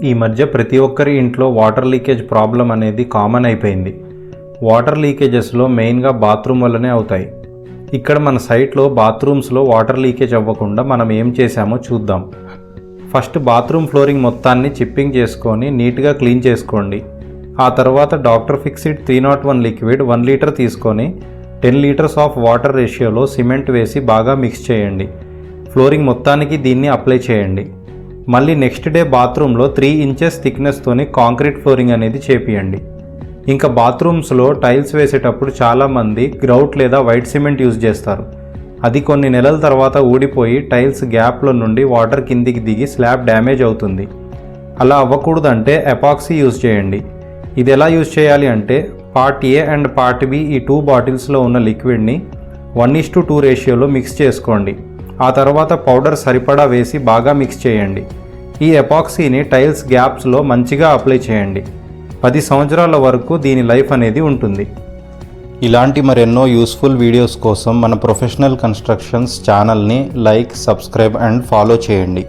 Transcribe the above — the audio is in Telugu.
ఈ మధ్య ప్రతి ఒక్కరి ఇంట్లో వాటర్ లీకేజ్ ప్రాబ్లం అనేది కామన్ అయిపోయింది. వాటర్ లీకేజెస్లో మెయిన్గా బాత్రూమ్ వల్లనే అవుతాయి. ఇక్కడ మన సైట్లో బాత్రూమ్స్లో వాటర్ లీకేజ్ అవ్వకుండా మనం ఏం చేసామో చూద్దాం. ఫస్ట్ బాత్రూమ్ ఫ్లోరింగ్ మొత్తాన్ని చిప్పింగ్ చేసుకొని నీట్గా క్లీన్ చేసుకోండి. ఆ తర్వాత డాక్టర్ ఫిక్సిడ్ 301 లిక్విడ్ 1 లీటర్ తీసుకొని 10 లీటర్స్ ఆఫ్ వాటర్ రేషియోలో సిమెంట్ వేసి బాగా మిక్స్ చేయండి. ఫ్లోరింగ్ మొత్తానికి దీన్ని అప్లై చేయండి. మళ్ళీ నెక్స్ట్ డే బాత్రూంలో 3 ఇంచెస్ థిక్నెస్తోని కాంక్రీట్ ఫ్లోరింగ్ అనేది చేపియండి. ఇంకా బాత్రూమ్స్లో టైల్స్ వేసేటప్పుడు చాలామంది గ్రౌట్ లేదా వైట్ సిమెంట్ యూజ్ చేస్తారు. అది కొన్ని నెలల తర్వాత ఊడిపోయి టైల్స్ గ్యాప్లో నుండి వాటర్ కిందికి దిగి స్లాబ్ డ్యామేజ్ అవుతుంది. అలా అవ్వకూడదంటే ఎపాక్సీ యూజ్ చేయండి. ఇది ఎలా యూజ్ చేయాలి అంటే part A and part B ఈ 2 బాటిల్స్లో ఉన్న లిక్విడ్ని 1:2 రేషియోలో మిక్స్ చేసుకోండి. ఆ తర్వాత పౌడర్ సరిపడా వేసి బాగా మిక్స్ చేయండి. ఈ ఎపాక్సీని టైల్స్ గ్యాప్స్లో మంచిగా అప్లై చేయండి. 10 సంవత్సరాల వరకు దీని లైఫ్ అనేది ఉంటుంది. ఇలాంటి మరెన్నో యూస్ఫుల్ వీడియోస్ కోసం మన ప్రొఫెషనల్ కన్స్ట్రక్షన్స్ ఛానల్ని లైక్, సబ్స్క్రైబ్ అండ్ ఫాలో చేయండి.